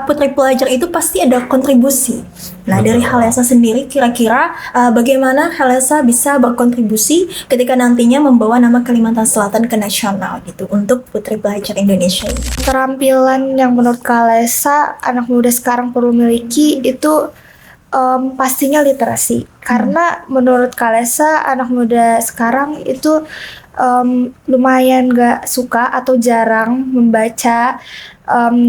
putri pelajar itu pasti ada kontribusi. Nah, dari Halesa sendiri kira-kira bagaimana Halesa bisa berkontribusi ketika nantinya membawa nama Kalimantan Selatan ke nasional gitu untuk putri pelajar Indonesia ini? Keterampilan yang menurut Halesa anak muda sekarang perlu miliki itu pastinya literasi. Karena menurut Halesa anak muda sekarang itu lumayan gak suka atau jarang membaca,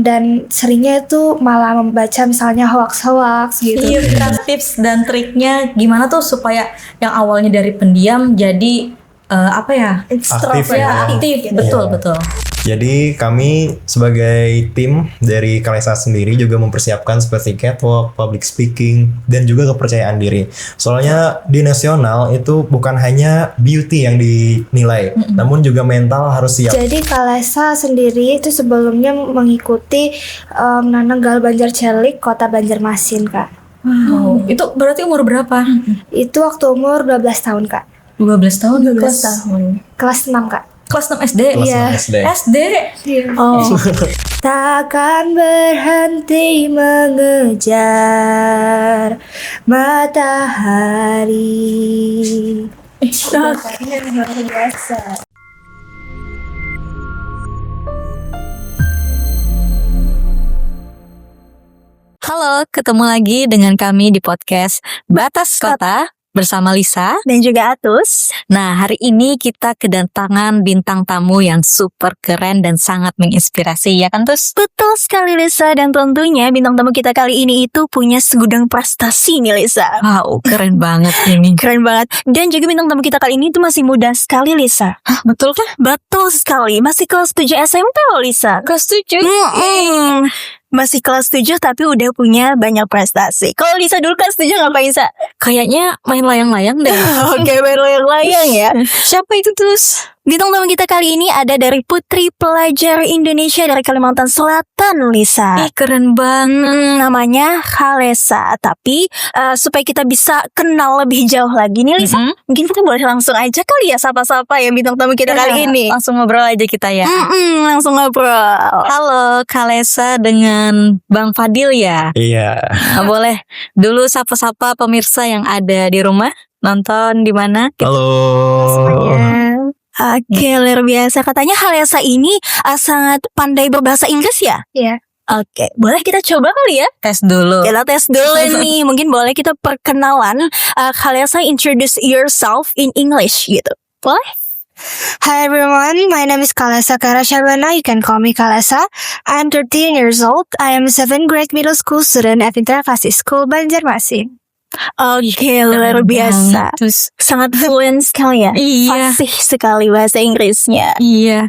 dan seringnya itu malah membaca misalnya hoax-hoax gitu. Iya, kita tips dan triknya gimana tuh supaya yang awalnya dari pendiam jadi Aktif ya. aktif. Betul. Jadi kami sebagai tim dari Kalesa sendiri juga mempersiapkan seperti catwalk, public speaking, dan juga kepercayaan diri. Soalnya di nasional itu bukan hanya beauty yang dinilai, namun juga mental harus siap. Jadi Halesa sendiri itu sebelumnya mengikuti Nanenggal Banjar Celik Kota Banjarmasin, Kak. Wow. Itu berarti umur berapa? Itu waktu umur 12 tahun, Kak. 12 tahun. 12 tahun. Kelas 6, Kak. Kelas 6 SD. Kelas Iya. 6 SD. SD. Oh. Takkan berhenti mengejar matahari. Luar biasa. Halo, ketemu lagi dengan kami di podcast Batas Kota bersama Lisa Dan juga Atus. Nah, hari ini kita kedatangan bintang tamu yang super keren dan sangat menginspirasi, ya kan, Tus? Betul sekali Lisa, dan tentunya bintang tamu kita kali ini itu punya segudang prestasi nih Lisa. Wow, keren banget ini. Keren banget. Dan juga bintang tamu kita kali ini itu masih muda sekali Lisa. Hah, betul kah? Betul sekali, masih kelas 7 SMP loh Lisa. Kelas 7? Masih kelas 7 tapi udah punya banyak prestasi. Kalau Lisa dulu kelas 7 ngapain Sa? Kayaknya main layang-layang deh. Oke, main layang-layang ya. Siapa itu, Tus? Bintang tamu kita kali ini ada dari Putri Pelajar Indonesia dari Kalimantan Selatan, Lisa. Ih, keren banget. Namanya Halesa. Tapi supaya kita bisa kenal lebih jauh lagi nih, Lisa, mungkin kita boleh langsung aja kali ya sapa-sapa ya bintang tamu kita kali ini. Langsung ngobrol aja kita ya. Langsung ngobrol. Halo, Halesa dengan Bang Fadil ya. Iya. Nah, boleh dulu sapa-sapa pemirsa yang ada di rumah nonton di mana? Halo. Oke, luar biasa. Katanya Halesa ini sangat pandai berbahasa Inggris ya? Iya. Oke, boleh kita coba kali ya? Tes dulu. Kita tes dulu nih. Mungkin boleh kita perkenalan. Halesa, introduce yourself in English gitu. Boleh? Hi everyone, my name is Kalesa Karashabana. You can call me Kalesa. I'm 13 years old. I am a 7th grade middle school student at Interkasih School Banjarmasin. Oke, luar biasa. Terus, Sangat fluent sekali ya. iya. Fasih sekali bahasa Inggrisnya. Iya.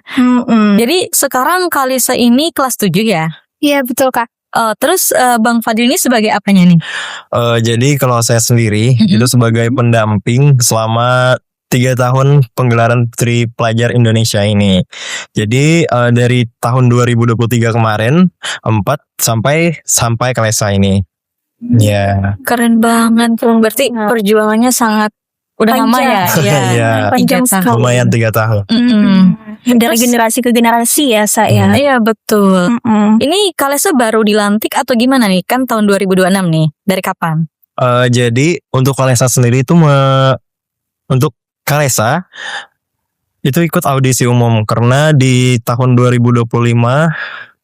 Jadi sekarang Kalesa ini kelas 7 ya? Iya betul Kak. Terus Bang Fadil ini sebagai apanya nih? Jadi kalau saya sendiri itu sebagai pendamping selama 3 tahun penggelaran Putri Pelajar Indonesia ini. Jadi dari tahun 2023 kemarin 4 sampai Kalesa ini. Ya. Keren banget. Berarti perjuangannya sangat udah lama ya? Iya. Panjang 3 tahun. sekali. Lumayan 3 tahun. Dari generasi ke generasi ya, saya. Iya, betul. Ini Kalesa baru dilantik atau gimana nih? Kan tahun 2026 nih. Dari kapan? Jadi untuk Kalesa sendiri itu untuk Kalesa itu ikut audisi umum karena di tahun 2025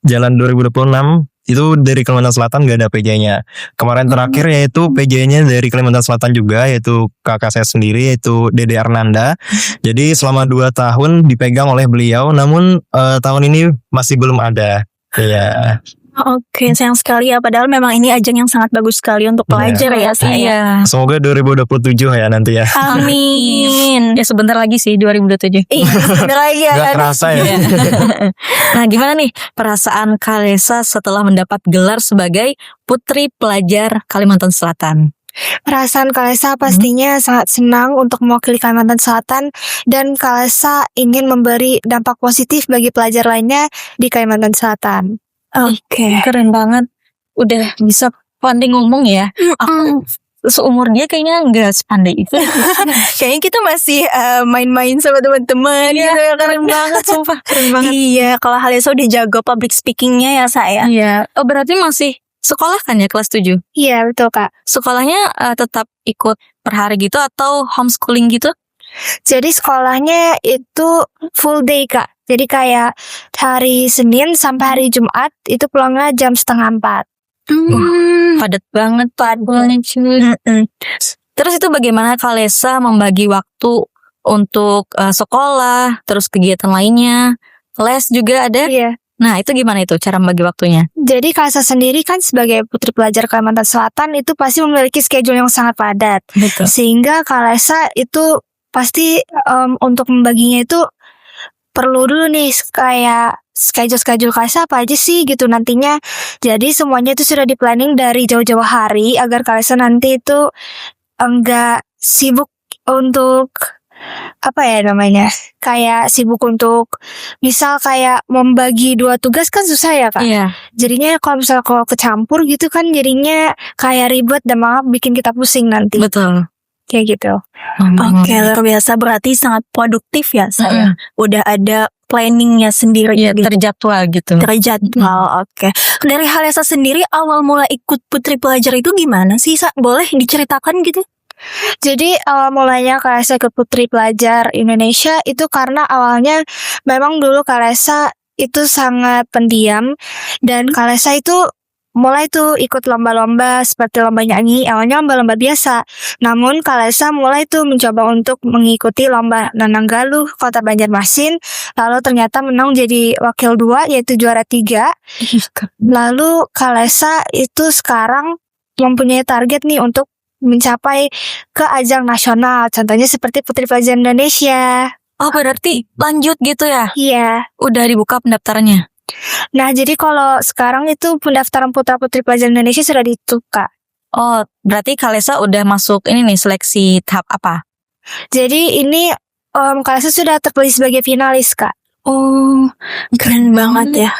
jalan 2026 itu dari Kalimantan Selatan gak ada PJ-nya. Kemarin terakhir yaitu PJ-nya dari Kalimantan Selatan juga, yaitu kakak saya sendiri, yaitu Dede Arnanda. Jadi selama 2 tahun dipegang oleh beliau, namun tahun ini masih belum ada. Iya. Oke, sayang sekali ya. Padahal memang ini ajang yang sangat bagus sekali untuk pelajar ya, saya. Iya. Semoga 2027 ya nanti ya. Amin. Ya sebentar lagi sih 2027. Iya, sebentar lagi ya. Gak kerasa ya. Nah, gimana nih perasaan Kalesa setelah mendapat gelar sebagai Putri Pelajar Kalimantan Selatan? Perasaan Kalesa pastinya sangat senang untuk mewakili Kalimantan Selatan, dan Kalesa ingin memberi dampak positif bagi pelajar lainnya di Kalimantan Selatan. Oke. Keren banget. Udah bisa pandai ngomong ya. Aku seumur dia kayaknya nggak sepandai itu. Kayaknya kita masih main-main sama teman-teman Iya, gitu ya kan. keren banget, sumpah keren banget. Iya, kalau Halesa udah jago public speakingnya ya saya. Iya, oh berarti masih sekolah kan ya kelas 7? Iya betul Kak. Sekolahnya tetap ikut per hari gitu atau homeschooling gitu? Jadi sekolahnya itu full day Kak. Jadi kayak hari Senin sampai hari Jumat itu pulangnya jam 3:30. Padat banget jadwalnya cuy. Terus itu bagaimana Kalesa membagi waktu untuk sekolah, terus kegiatan lainnya, les juga ada? Iya. Nah itu gimana itu cara membagi waktunya? Jadi Kalesa sendiri kan sebagai putri pelajar Kalimantan Selatan itu pasti memiliki schedule yang sangat padat. Betul. Sehingga Kalesa itu pasti untuk membaginya itu perlu dulu nih kayak schedule Kalesa apa aja sih gitu nantinya. Jadi semuanya itu sudah di planning dari jauh-jauh hari agar Kalesa nanti itu enggak sibuk untuk apa ya namanya, kayak sibuk untuk misal kayak membagi 2 tugas kan susah ya Kak. Iya. Jadinya kalau kecampur gitu kan jadinya kayak ribet dan malah bikin kita pusing nanti. Betul. Kayak gitu. Oke, luar biasa, berarti sangat produktif ya saya. Udah ada planningnya sendiri Iya, gitu. terjadwal gitu. Terjadwal. Oke. Dari Halesa sendiri awal mula ikut putri pelajar itu gimana sih, Sa? Boleh diceritakan gitu? Jadi awal mulanya Kalesa ke Putri Pelajar Indonesia itu karena awalnya memang dulu Kalesa itu sangat pendiam dan Kalesa itu mulai tuh ikut lomba-lomba seperti lomba nyanyi, awalnya lomba-lomba biasa. Namun Kalesa mulai tuh mencoba untuk mengikuti lomba Nananggaluh Kota Banjarmasin, lalu ternyata menang jadi wakil 2 yaitu juara 3. Lalu Kalesa itu sekarang mempunyai target nih untuk mencapai ke ajang nasional, contohnya seperti Putri Pelajar Indonesia. Oh berarti lanjut gitu ya? Iya. Udah dibuka pendaftarannya? Nah jadi kalau sekarang itu pendaftaran Putra Putri Pelajar Indonesia sudah ditutup Kak. Oh berarti Kalesa udah masuk ini nih seleksi tahap apa? Jadi ini Kalesa sudah terpilih sebagai finalis Kak. Oh, keren banget ya.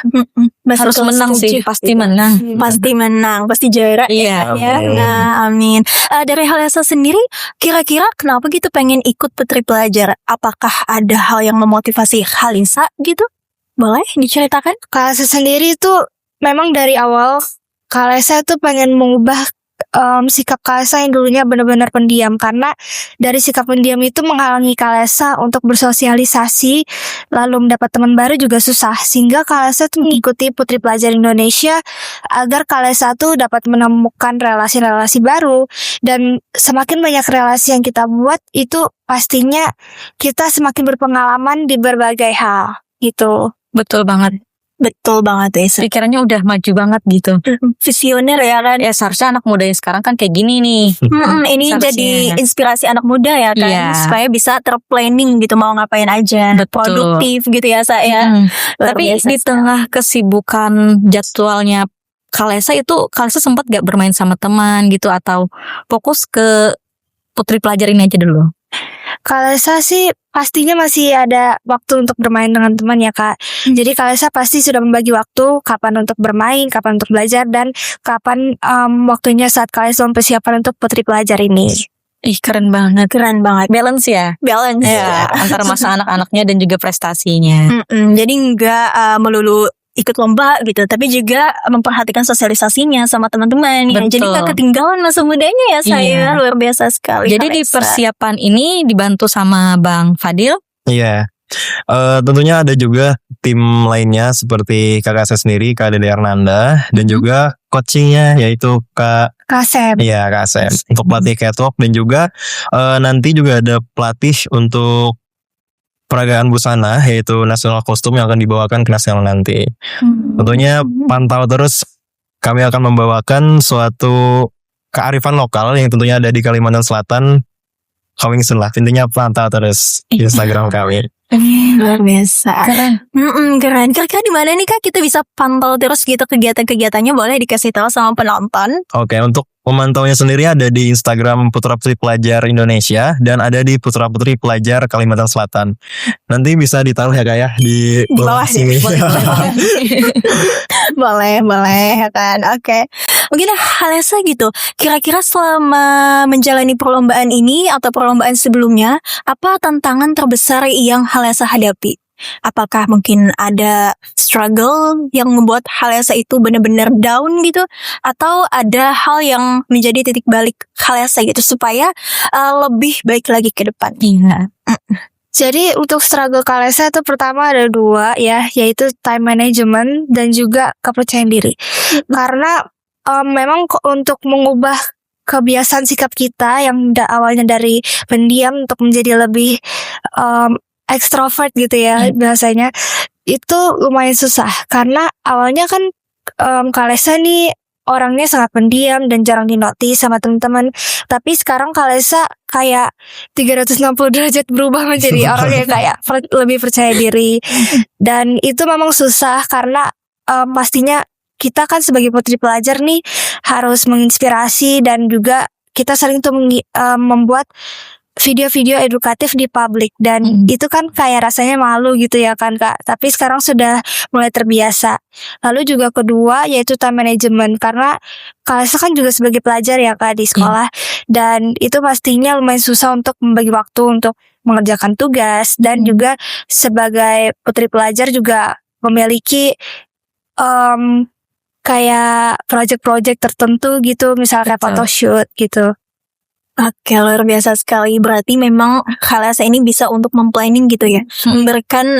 Harus menang sih, pasti menang. Pasti menang, pasti juara. Iya. Ya, nah, amin. Dari Halesa sendiri, kira-kira kenapa gitu pengen ikut putri pelajar? Apakah ada hal yang memotivasi Halesa gitu? Boleh diceritakan? Kalesa sendiri itu memang dari awal Kalesa itu pengen mengubah sikap Kalesa yang dulunya benar-benar pendiam, karena dari sikap pendiam itu menghalangi Kalesa untuk bersosialisasi lalu mendapat teman baru juga susah, sehingga Kalesa tuh mengikuti Putri Pelajar Indonesia agar Kalesa tuh dapat menemukan relasi-relasi baru, dan semakin banyak relasi yang kita buat itu pastinya kita semakin berpengalaman di berbagai hal gitu. Betul banget. Betul banget ya. Pikirannya udah maju banget gitu. Visioner ya kan. Ya seharusnya anak mudanya sekarang kan kayak gini nih. Ini Seharusnya. jadi inspirasi anak muda ya kan. Iya. Supaya bisa terplanning gitu mau ngapain aja. Betul. Produktif gitu ya saya. Luar Tapi biasa. di tengah kesibukan jadwalnya Kalesa itu, Kalesa sempat gak bermain sama teman gitu atau fokus ke putri pelajar ini aja dulu? Kalesa sih pastinya masih ada waktu untuk bermain dengan teman ya Kak. Jadi Kalesa pasti sudah membagi waktu kapan untuk bermain, kapan untuk belajar, dan kapan waktunya saat Kalesa mempersiapkan untuk putri pelajar ini. Ih keren banget. Keren banget. Balance ya? Balance Ya, antara masa anak-anaknya dan juga prestasinya. Jadi nggak melulu ikut lomba gitu, tapi juga memperhatikan sosialisasinya sama teman-teman. Ya. Jadi Betul. nggak ketinggalan masa mudanya ya saya. Iya. Luar biasa sekali. Jadi di Kalesa. persiapan ini dibantu sama Bang Fadil. Iya. Tentunya ada juga tim lainnya seperti kakak saya sendiri, Kak Dede Hernanda, dan juga coachingnya yaitu Kak Kasep. Iya, Kak Asep, untuk pelatih catwalk, dan juga nanti juga ada pelatih untuk peragaan busana yaitu nasional kostum yang akan dibawakan ke nasional nanti. Tentunya pantau terus, kami akan membawakan suatu kearifan lokal yang tentunya ada di Kalimantan Selatan. Coming soon lah, intinya pantau terus Instagram kami. Luar biasa. Keren. Keren. Kira-kira di mana nih Kak kita bisa pantau terus gitu kegiatan-kegiatannya, boleh dikasih tahu sama penonton? Oke, untuk memantaunya sendiri ada di Instagram Putra Putri Pelajar Indonesia dan ada di Putra Putri Pelajar Kalimantan Selatan. Nanti bisa ditaruh ya Kak ya di bawah sini. Boleh ya kan. Oke. Mungkin Halesa gitu. Kira-kira selama menjalani perlombaan ini atau perlombaan sebelumnya, apa tantangan terbesar yang Halesa hadapi? Apakah mungkin ada struggle yang membuat Halesa itu benar-benar down gitu, atau ada hal yang menjadi titik balik Halesa gitu supaya lebih baik lagi ke depan? Iya. Jadi untuk struggle Kalesa itu pertama ada 2 ya, yaitu time management dan juga kepercayaan diri. Karena memang untuk mengubah kebiasaan sikap kita yang awalnya dari pendiam untuk menjadi lebih ekstrovert gitu ya biasanya, itu lumayan susah karena awalnya kan Kalesa nih orangnya sangat pendiam dan jarang dinotis sama teman-teman. Tapi sekarang Kalesa kayak 360 derajat berubah menjadi orang yang kayak lebih percaya diri. Dan itu memang susah karena pastinya kita kan sebagai putri pelajar nih harus menginspirasi dan juga kita sering tuh membuat video-video edukatif di publik dan itu kan kayak rasanya malu gitu ya kan Kak. Tapi sekarang sudah mulai terbiasa. Lalu juga kedua yaitu time management karena Kalesa kan juga sebagai pelajar ya Kak di sekolah dan itu pastinya lumayan susah untuk membagi waktu untuk mengerjakan tugas dan juga sebagai putri pelajar juga memiliki kayak project-project tertentu gitu misalnya photoshoot gitu. Oke, luar biasa sekali. Berarti memang Halesa ini bisa untuk memplanning gitu ya, memberikan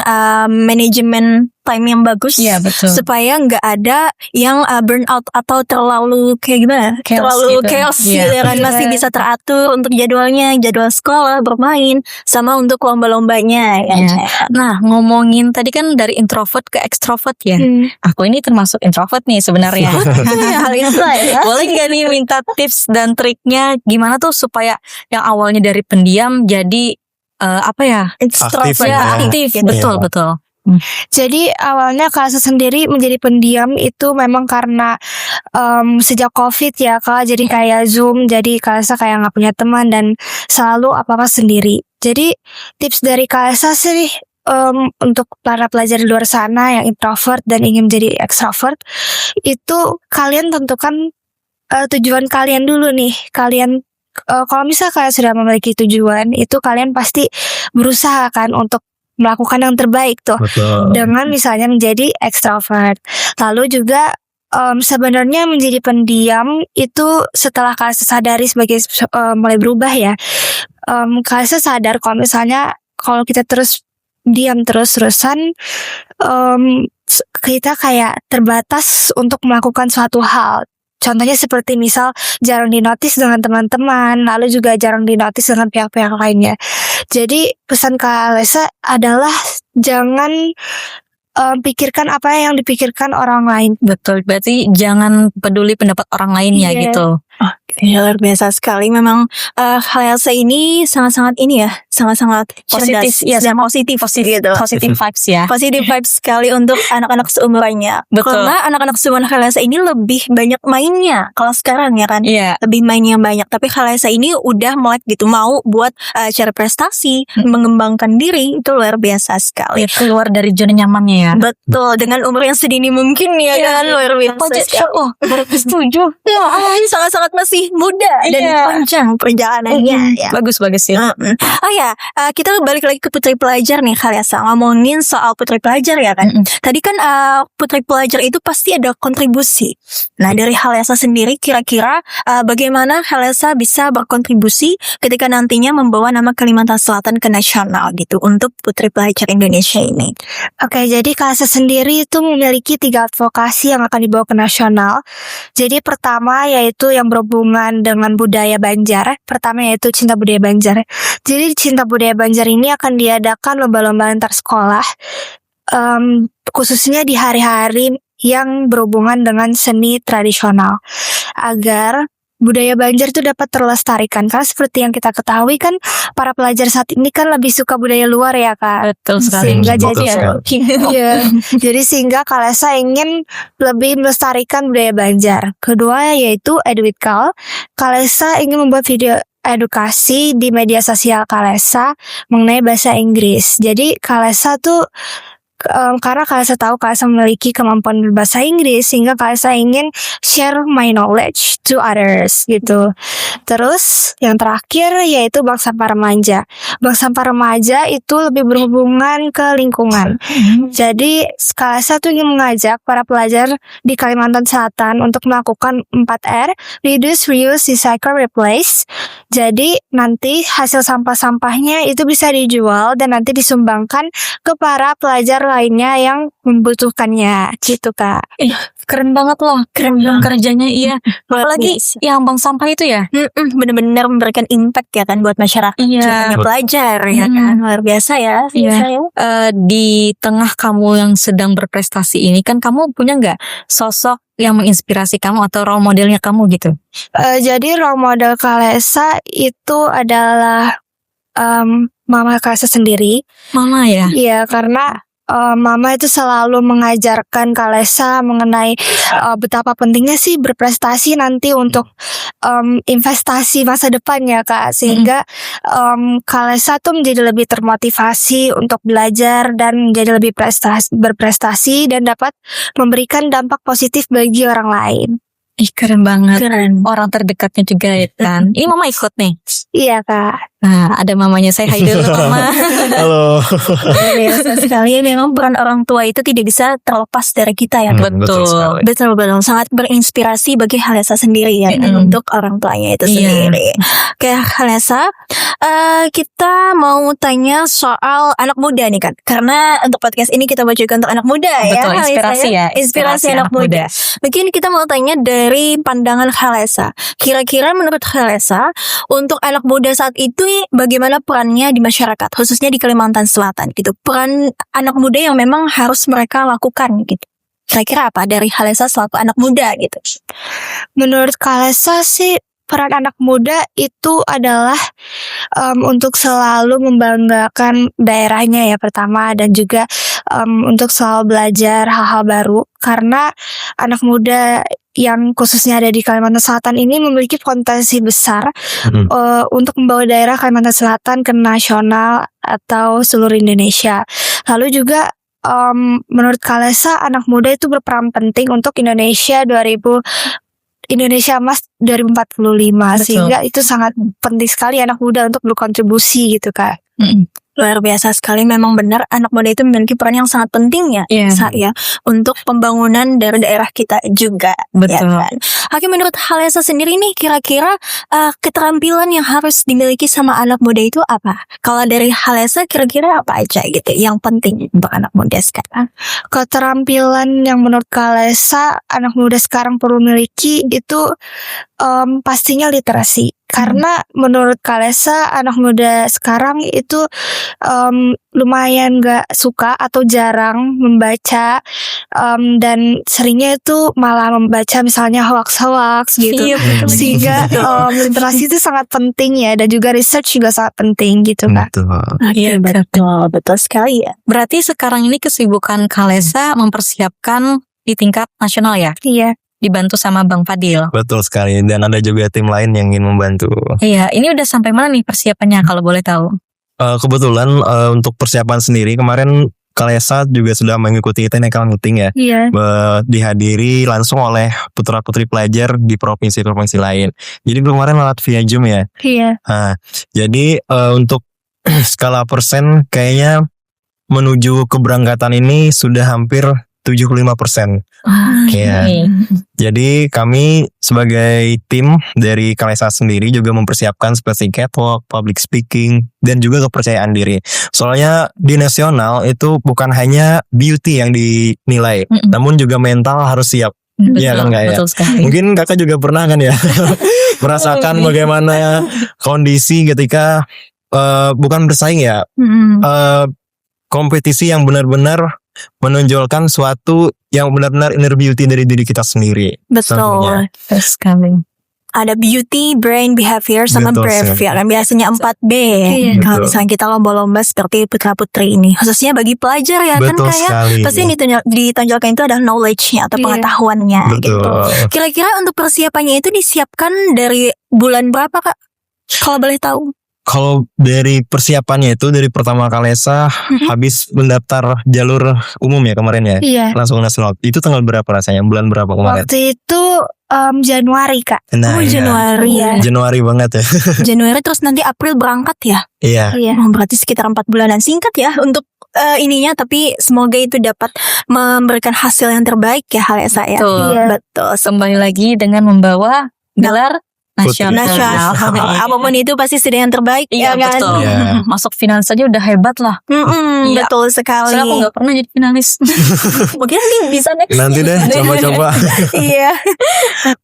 manajemen time yang bagus, Iya, betul. supaya nggak ada yang burnout atau terlalu kayak gimana, Chaos terlalu gitu. chaos Iya, gitu kan. betul. Masih bisa teratur untuk jadwalnya, jadwal sekolah, bermain, sama untuk lomba-lombanya. Ya. Iya. Nah, ngomongin tadi kan dari introvert ke extrovert ya. Aku ini termasuk introvert nih sebenarnya. Hal itu ya. Boleh nggak nih minta tips dan triknya gimana tuh supaya yang awalnya dari pendiam jadi apa ya? Extrovert ya. Aktif. gitu. Betul, Iya. betul. Jadi awalnya Kalesa sendiri menjadi pendiam itu memang karena sejak COVID ya Kak. Jadi kayak Zoom, jadi Kalesa kayak nggak punya teman dan selalu apa-apa sendiri. Jadi tips dari Kalesa sih untuk para pelajar di luar sana yang introvert dan ingin menjadi extrovert, itu kalian tentukan tujuan kalian dulu nih. Kalian kalau misal kalian sudah memiliki tujuan, itu kalian pasti berusaha kan untuk melakukan yang terbaik tuh. Betul. Dengan misalnya menjadi extrovert. Lalu juga sebenarnya menjadi pendiam itu setelah Kalesa sadari sebagai mulai berubah ya. Kalesa sadar kalau misalnya kalau kita terus diam terus-terusan, kita kayak terbatas untuk melakukan suatu hal. Contohnya seperti misal jarang dinotis dengan teman-teman, lalu juga jarang dinotis dengan pihak-pihak lainnya. Jadi pesan Kalesa adalah jangan pikirkan apa yang dipikirkan orang lain. Betul. Berarti jangan peduli pendapat orang lain ya Iya. gitu. Ya, luar biasa sekali. Memang Halesa ini sangat-sangat ini ya, sangat-sangat Positif, cerdas iya, dan positif gitu. Positive vibes ya. Positive vibes sekali untuk anak-anak seumurannya. Betul. Karena anak-anak seumuran Halesa ini lebih banyak mainnya. Kalau sekarang ya kan, Iya. lebih mainnya banyak. Tapi Halesa ini udah melek gitu, mau buat cari prestasi, mengembangkan diri, itu luar biasa sekali. Keluar dari zona nyamannya ya. Betul, dengan umur yang sedini mungkin ya kan, luar biasa sekali. Oh, setuju. Wah, ini sangat-sangat masih muda dan Iya. panjang perjalanannya ya. Bagus sih. Oh ya, kita balik lagi ke putri pelajar nih Halesa, ngomongin soal putri pelajar ya kan. Tadi kan putri pelajar itu pasti ada kontribusi. Nah, dari Halesa sendiri kira-kira bagaimana Halesa bisa berkontribusi ketika nantinya membawa nama Kalimantan Selatan ke nasional gitu untuk putri pelajar Indonesia ini? Oke, jadi Kalesa sendiri itu memiliki 3 advokasi yang akan dibawa ke nasional. Jadi pertama yaitu yang berhubungan dengan budaya Banjar. Pertama yaitu Cinta Budaya Banjar. Jadi Cinta Budaya Banjar ini akan diadakan lomba-lomba antar sekolah, khususnya di hari-hari yang berhubungan dengan seni tradisional, agar budaya Banjar itu dapat terlestarikan. Karena seperti yang kita ketahui kan, para pelajar saat ini kan lebih suka budaya luar ya Kak. Betul sekali. Sehingga Betul jadi iya. Jadi sehingga Kalesa ingin lebih melestarikan budaya Banjar. Kedua yaitu Edwidkal. Kalesa ingin membuat video edukasi di media sosial Kalesa mengenai bahasa Inggris. Jadi Kalesa tuh karena Kalesa tahu Kalesa memiliki kemampuan berbahasa Inggris, sehingga Kalesa ingin share my knowledge to others gitu. Terus yang terakhir yaitu Bank Sampah Remaja. Bank Sampah Remaja itu lebih berhubungan ke lingkungan. Jadi Kalesa tuh ingin mengajak para pelajar di Kalimantan Selatan untuk melakukan 4R, reduce, reuse, recycle, replace. Jadi nanti hasil sampah-sampahnya itu bisa dijual dan nanti disumbangkan ke para pelajar lainnya yang membutuhkannya gitu Kak. Keren banget loh. Keren banget kerjanya, iya. Apalagi yang bank sampah itu ya. Benar-benar memberikan impact ya kan buat masyarakat. Iya. Hanya pelajar ya kan. Luar biasa ya. Iya. Di tengah kamu yang sedang berprestasi ini kan, kamu punya nggak sosok yang menginspirasi kamu atau role modelnya kamu gitu? Jadi role model Kalesa itu adalah Mama Kalesa sendiri. Mama ya? Iya, karena Mama itu selalu mengajarkan Kalesa mengenai betapa pentingnya sih berprestasi nanti untuk investasi masa depan ya Kak. Sehingga Kalesa tuh menjadi lebih termotivasi untuk belajar dan menjadi lebih berprestasi dan dapat memberikan dampak positif bagi orang lain. Ih, keren banget. Keren. Orang terdekatnya juga ya kan. Ini Mama ikut nih. Iya Kak. Nah, ada mamanya, saya hai dulu Mama. Halo. Luar biasa sekali. Memang peran orang tua itu tidak bisa terlepas dari kita ya. Betul sekali. Betul, sangat berinspirasi bagi Kalesa sendiri ya kan, untuk orang tuanya itu sendiri. Oke Kalesa, kita mau tanya soal anak muda nih kan, karena untuk podcast ini kita baca untuk anak muda ya. Betul, Kalesa, inspirasi ya. Inspirasi anak muda. Mungkin kita mau tanya dari pandangan Kalesa. Kira-kira menurut Kalesa, untuk anak muda saat itu bagaimana perannya di masyarakat, khususnya di Kalimantan Selatan gitu. Peran anak muda yang memang harus mereka lakukan gitu. Kira-kira apa dari Kalesa selaku anak muda gitu? Menurut Kalesa sih, peran anak muda itu adalah untuk selalu membanggakan daerahnya ya pertama, dan juga untuk selalu belajar hal-hal baru, karena anak muda yang khususnya ada di Kalimantan Selatan ini memiliki potensi besar untuk membawa daerah Kalimantan Selatan ke nasional atau seluruh Indonesia. Lalu juga menurut Kalesa, anak muda itu berperan penting untuk Indonesia Emas 2045. Betul. Sehingga itu sangat penting sekali anak muda untuk berkontribusi gitu Kak. Luar biasa sekali, memang benar anak muda itu memiliki peran yang sangat penting ya, untuk pembangunan dari daerah kita juga. Betul. Ya kan? Oke, menurut Kalesa sendiri nih, kira-kira keterampilan yang harus dimiliki sama anak muda itu apa? Kalau dari Kalesa kira-kira apa aja gitu yang penting untuk anak muda sekarang? Keterampilan yang menurut Kalesa anak muda sekarang perlu miliki itu pastinya literasi. Karena menurut Kalesa anak muda sekarang itu lumayan gak suka atau jarang membaca, dan seringnya itu malah membaca misalnya hoax gitu. Sehingga literasi itu sangat penting ya, dan juga research juga sangat penting gitu Kak. Iya, betul sekali ya. Berarti sekarang ini kesibukan Kalesa mempersiapkan di tingkat nasional ya? Iya. Dibantu sama Bang Fadil. Betul sekali, dan ada juga tim lain yang ingin membantu. Iya, ini udah sampai mana nih persiapannya kalau boleh tahu? Kebetulan untuk persiapan sendiri kemarin Kalesa juga sudah mengikuti technical meeting ya. Iya. Dihadiri langsung oleh putra-putri pelajar di provinsi-provinsi lain. Jadi kemarin lewat via Zoom ya. Iya. Nah, jadi untuk skala persen kayaknya menuju keberangkatan ini sudah hampir 75%. Ya. Jadi kami sebagai tim dari Kalesa sendiri juga mempersiapkan seperti catwalk, public speaking, dan juga kepercayaan diri. Soalnya di nasional itu bukan hanya beauty yang dinilai, namun juga mental harus siap. Iya kan Kak ya? Betul sekali. Mungkin kakak juga pernah kan ya merasakan bagaimana kondisi ketika bukan bersaing ya, kompetisi yang benar-benar menonjolkan suatu yang benar-benar inner beauty dari diri kita sendiri. Betul. Terus kami. ada beauty, brain, behavior, sama Betul brave sekali. ya kan biasanya 4B. Iya. Kalau Betul. misalnya kita lomba-lomba seperti putra putri ini, khususnya bagi pelajar ya kan Betul kayak sekali. pasti yang ditonjolkan itu adalah knowledge-nya atau Iya. pengetahuannya gitu. Betul. Kira-kira untuk persiapannya itu disiapkan dari bulan berapa Kak? Kalau boleh tahu? Kalau dari persiapannya itu dari pertama Kalesa habis mendaftar jalur umum ya kemarin ya, Iya. langsung nasional. Itu tanggal berapa rasanya? Bulan berapa kemarin? Waktu itu Januari Kak. Nah, iya. Januari ya. Januari banget ya. Januari terus nanti April berangkat ya. Iya. Iya. Oh, berarti sekitar 4 bulanan, singkat ya untuk ininya, tapi semoga itu dapat memberikan hasil yang terbaik ya Halesa ya. Betul. Iya. Betul. Kembali lagi dengan membawa gelar nasional. Nasional. Apapun itu pasti sudah yang terbaik Iya, ya kan. betul. Iya. Masuk final saja udah hebat lah. Iya. Betul sekali. Soalnya aku gak pernah jadi finalis. Mungkin nanti bisa next. Nanti deh coba-coba. Iya.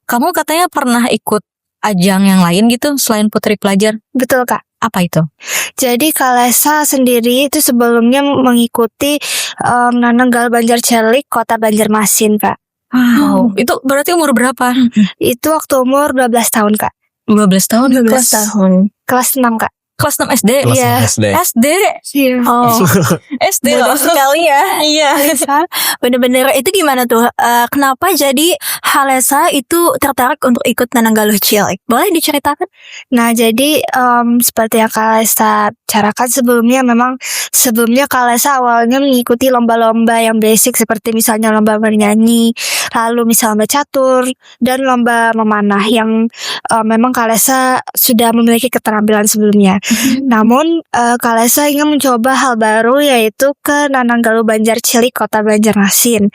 Kamu katanya pernah ikut ajang yang lain gitu selain putri pelajar. Betul Kak. Apa itu? Jadi Kalesa sendiri itu sebelumnya mengikuti Nanenggal Banjar Cilik Kota Banjarmasin Kak. Wow. Itu berarti umur berapa? Itu waktu umur 12 tahun Kak. 12 tahun. 12 kelas, tahun. Kelas 6 Kak. kelas 6 SD. Kelas Iya. 6 SD. SD. Iya. Oh, SD mudah loh. sekali ya. Iya. Halesa. Bener-bener itu gimana tuh? Kenapa jadi Halesa itu tertarik untuk ikut Nanenggaluh Cilik? Boleh diceritakan? Nah jadi seperti yang Kalesa bicarakan sebelumnya, memang sebelumnya Kalesa awalnya mengikuti lomba-lomba yang basic seperti misalnya lomba bernyanyi, lalu misalnya catur, dan lomba memanah yang memang Kalesa sudah memiliki keterampilan sebelumnya. Namun Kalesa ingin mencoba hal baru yaitu ke Nanenggaluh Banjar Cilik Kota Banjarmasin.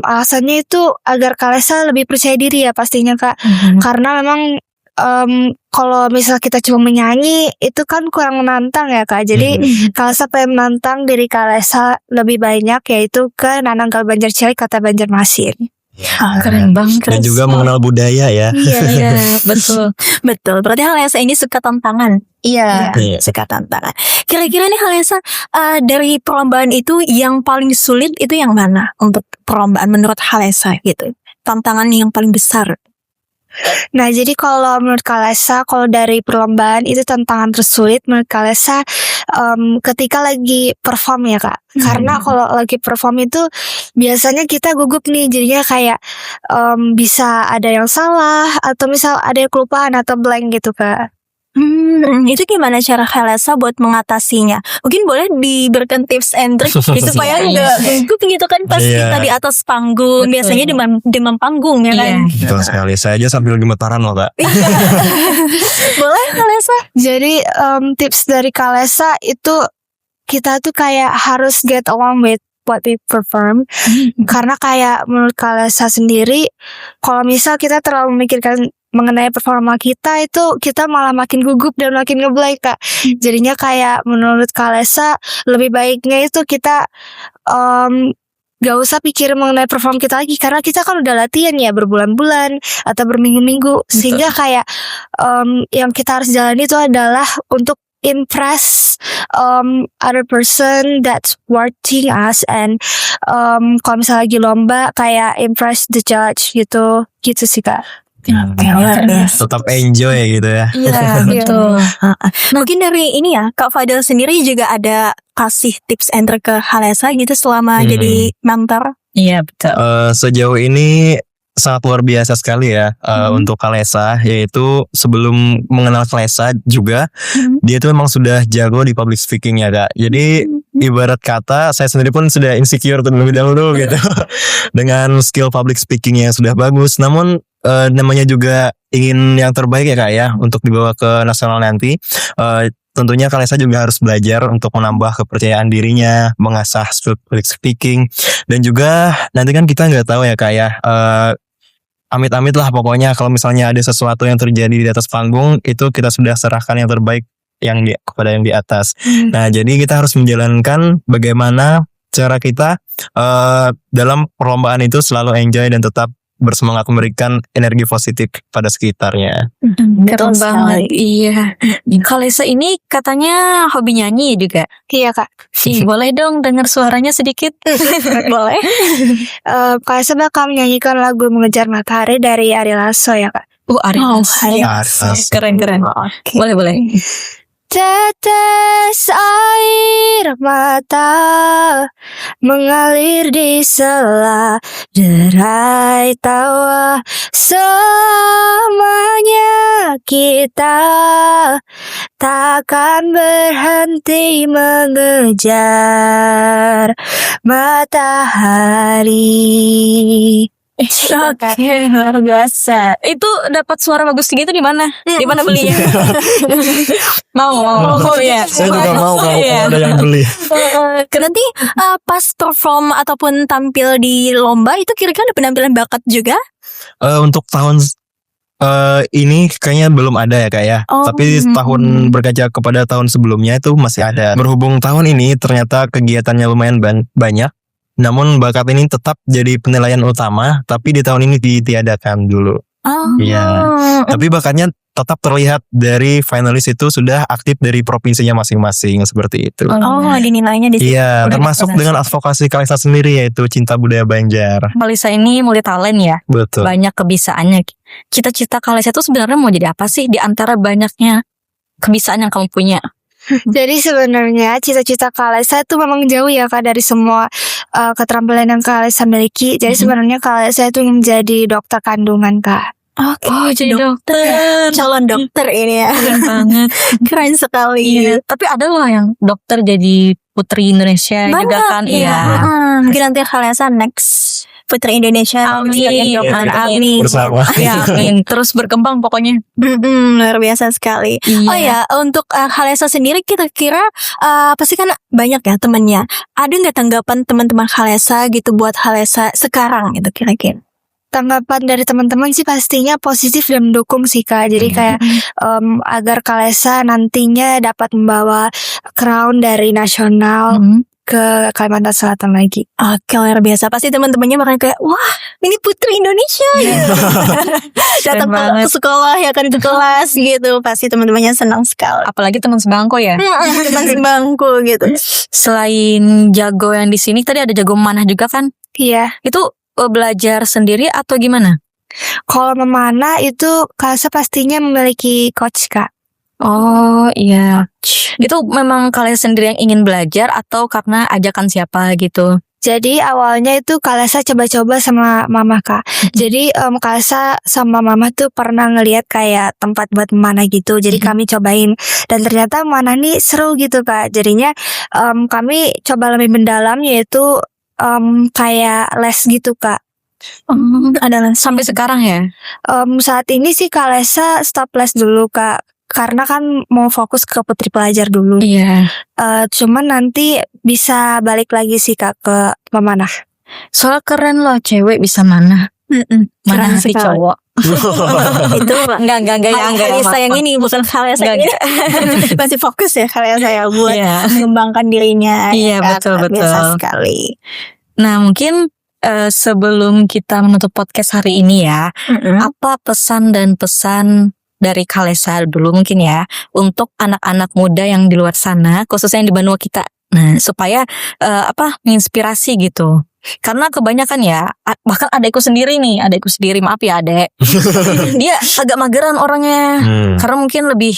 Alasannya itu agar Kalesa lebih percaya diri ya pastinya Kak. Karena memang kalau misal kita cuma menyanyi itu kan kurang menantang ya Kak. Jadi Kalesa pengen menantang diri Kalesa lebih banyak yaitu ke Nanenggaluh Banjar Cilik Kota Banjarmasin. Keren banget. Dan juga mengenal budaya ya. Iya. Iya, betul. Betul. Berarti Halesa ini suka tantangan. Iya. Iya. Suka tantangan. Kira-kira nih Halesa, dari perlombaan itu yang paling sulit itu yang mana untuk perlombaan menurut Halesa gitu? Tantangan yang paling besar. Nah jadi kalau menurut Kalesa, kalau dari perlombaan itu tantangan tersulit menurut Kalesa ketika lagi perform ya Kak. Karena kalau lagi perform itu biasanya kita gugup nih, jadinya kayak bisa ada yang salah atau misal ada yang kelupaan atau blank gitu Kak. Itu gimana cara Halesa buat mengatasinya? Mungkin boleh diberikan tips and trick gitu supaya nggak gugup gitu kan pas Iya. kita di atas panggung. Betul. Biasanya demam panggung ya kan? Iya. Betul sekali. Saya aja sambil gemetaran loh Kak. Boleh Halesa? Jadi tips dari Kalesa itu kita tuh kayak harus get along with what we perform. Karena kayak menurut Kalesa sendiri, kalau misal kita terlalu memikirkan mengenai performa kita itu kita malah makin gugup dan makin ngeblank Kak. Jadinya kayak menurut Kalesa lebih baiknya itu kita gak usah pikir mengenai perform kita lagi karena kita kan udah latihan ya berbulan-bulan atau berminggu-minggu, sehingga kayak yang kita harus jalani itu adalah untuk impress other person that's watching us, and kalau misalnya lagi lomba kayak impress the judge gitu sih Kak. Luar biasa. Tetap enjoy gitu ya. Iya, betul. Mungkin dari ini ya, Kak Fadil sendiri juga ada kasih tips and trick ke Halesa gitu selama jadi mentor. Iya, betul. Sejauh ini sangat luar biasa sekali ya untuk Kalesa, yaitu sebelum mengenal Kalesa juga dia tuh memang sudah jago di public speaking ya Kak. Jadi ibarat kata saya sendiri pun sudah insecure terlebih dahulu gitu dengan skill public speaking yang sudah bagus. Namun namanya juga ingin yang terbaik ya Kak ya untuk dibawa ke nasional nanti. Tentunya Kalesa juga harus belajar untuk menambah kepercayaan dirinya, mengasah skill public speaking, dan juga nanti kan kita nggak tahu ya Kak ya. Amit-amit lah pokoknya kalau misalnya ada sesuatu yang terjadi di atas panggung itu kita sudah serahkan yang terbaik kepada yang di atas. Nah jadi kita harus menjalankan bagaimana cara kita dalam perlombaan itu selalu enjoy dan tetap bersemangat memberikan energi positif pada sekitarnya. Keren banget. Iya. Kalesa ini katanya hobi nyanyi juga. Iya Kak. Ih, boleh dong dengar suaranya sedikit? Boleh. Kalesa bakal menyanyikan lagu Mengejar Matahari dari Ari Lasso ya Kak. Arias. Arias. Keren. Oke. Boleh. Tetes air mata mengalir di sela derai tawa, selamanya kita takkan berhenti mengejar matahari. Oke, luar biasa. Itu dapat suara bagus gitu di mana? Di mana belinya? mau. Oh ya. Saya juga mau kalau Iya. ada yang beli. Nanti pas perform ataupun tampil di lomba itu kira-kira ada penampilan bakat juga? Untuk tahun ini kayaknya belum ada ya Kak ya. Oh. Tapi tahun berkaca kepada tahun sebelumnya itu masih ada. Berhubung tahun ini ternyata kegiatannya lumayan banyak. Namun bakat ini tetap jadi penilaian utama, tapi di tahun ini ditiadakan dulu. Oh. Iya. Tapi bakatnya tetap terlihat dari finalis itu sudah aktif dari provinsinya masing-masing seperti itu. Oh, dinilainya di situ. Iya, Udah termasuk representasi. dengan advokasi Kalista sendiri yaitu Cinta Budaya Banjar. Kalista ini multi talent ya. Betul. Banyak kebisaannya. Cita-cita Kalista itu sebenarnya mau jadi apa sih di antara banyaknya kebisaan yang kamu punya? Jadi sebenarnya cita-cita Kalesa itu memang jauh ya Kak dari semua keterampilan yang Kalesa miliki. Jadi sebenarnya Kalesa itu ingin menjadi dokter kandungan Kak. Oke. Oh, jadi dokter. Calon dokter ini ya. Keren banget. Keren sekali. Iya. Tapi ada loh yang dokter jadi Putri Indonesia juga kan. Iya. Mungkin nanti Kalesa next Putri Indonesia. Amin. Dokter Amin. Amin. Bersama. Ya, amin. Terus berkembang pokoknya. Luar biasa sekali. Iya. Oh ya, untuk Kalesa sendiri kira-kira pasti kan banyak ya temennya. Ada nggak tanggapan teman-teman Kalesa gitu buat Kalesa sekarang gitu kira-kira? Tanggapan dari teman-teman sih pastinya positif dan mendukung sih Kak. Jadi kayak agar Kalesa nantinya dapat membawa crown dari nasional ke Kalimantan Selatan lagi. Oke, luar biasa. Pasti teman-temannya bakal kayak, wah, ini Putri Indonesia ya. Datang Keren banget. ke sekolah ya kan ke kelas gitu. Pasti teman-temannya senang sekali. Apalagi teman sebangko ya. Teman sebangku gitu. Selain jago yang di sini, tadi ada jago memanah juga kan? Iya. Itu belajar sendiri atau gimana? Kalau memanah itu Kalesa pastinya memiliki coach Kak. Oh iya. Itu memang kalian sendiri yang ingin belajar atau karena ajakan siapa gitu? Jadi awalnya itu Kalesa coba-coba sama mama Kak. Jadi Kalesa sama mama tuh pernah ngelihat kayak tempat buat memanah gitu. Jadi kami cobain dan ternyata memanah nih seru gitu Kak. Jadinya kami coba lebih mendalam yaitu kayak les gitu Kak. Adalah Sampai sekarang ya? Saat ini sih Kalesa stop les dulu Kak. Karena kan mau fokus ke putri pelajar dulu. Iya. Cuman nanti bisa balik lagi sih Kak ke memanah. Soal keren loh cewek bisa manah. Mana Keren hati sekali. cowok. itu Enggak ya. Kalesa yang ini bukan Kalesa Enggak, ini. Masih fokus ya Kalesa ya buat Iya. mengembangkan dirinya. Iya, ya kan? betul. Biasa sekali. Nah mungkin sebelum kita menutup podcast hari ini ya, apa pesan dari Kalesa dulu mungkin ya untuk anak-anak muda yang di luar sana, khususnya yang di Banua kita. Nah, supaya menginspirasi gitu. Karena kebanyakan ya, bahkan adekku sendiri, maaf ya adek. Dia agak mageran orangnya. Karena mungkin lebih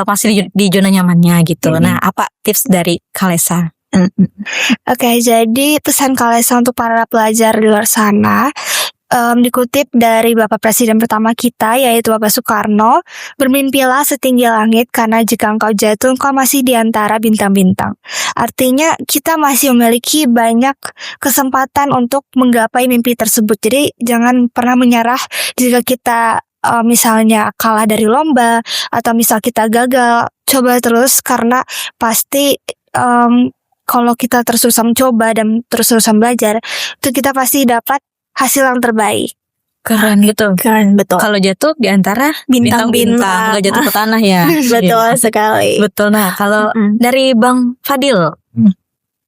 masih di zona nyamannya gitu. Nah, apa tips dari Kalesa? Oke, jadi pesan Kalesa untuk para pelajar di luar sana dikutip dari Bapak Presiden pertama kita yaitu Bapak Soekarno, bermimpilah setinggi langit karena jika engkau jatuh engkau masih di antara bintang-bintang. Artinya kita masih memiliki banyak kesempatan untuk menggapai mimpi tersebut. Jadi jangan pernah menyerah jika kita misalnya kalah dari lomba atau misal kita gagal. Coba terus karena pasti kalau kita terus-terusan mencoba dan terus-terusan belajar, itu kita pasti dapat hasil yang terbaik. Keren gitu. Keren betul. Kalau jatuh di antara Bintang-bintang. nggak jatuh ke tanah ya. Betul sekali. Betul. Nah, kalau dari Bang Fadil,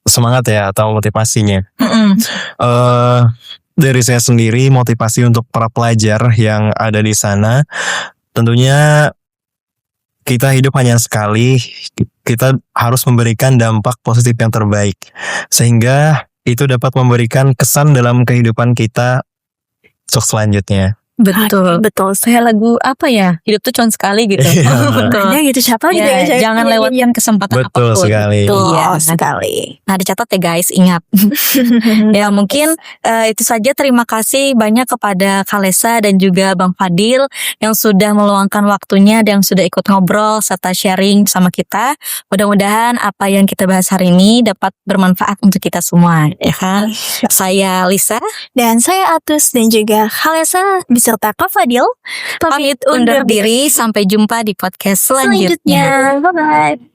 Semangat ya atau motivasinya. Dari saya sendiri motivasi untuk para pelajar yang ada di sana, tentunya kita hidup hanya sekali, kita harus memberikan dampak positif yang terbaik. Sehingga itu dapat memberikan kesan dalam kehidupan kita untuk selanjutnya. Betul. Betul. Kayak lagu apa ya? Hidup tuh cuma sekali gitu. Iya. Betul. Ada gitu siapa gitu Ya, ya. jangan lewatkan kesempatan Betul apapun. sekali. Betul Iya. sekali. Nah, dicatat ya guys, ingat. Ya mungkin itu saja. Terima kasih banyak kepada Kalesa dan juga Bang Fadil yang sudah meluangkan waktunya dan sudah ikut ngobrol serta sharing sama kita. Mudah-mudahan apa yang kita bahas hari ini dapat bermanfaat untuk kita semua, ya kan? Saya Lisa, Dan saya Atus dan juga Khalesa beserta Kak Fadil pamit undur diri. Sampai jumpa di podcast selanjutnya. Bye bye.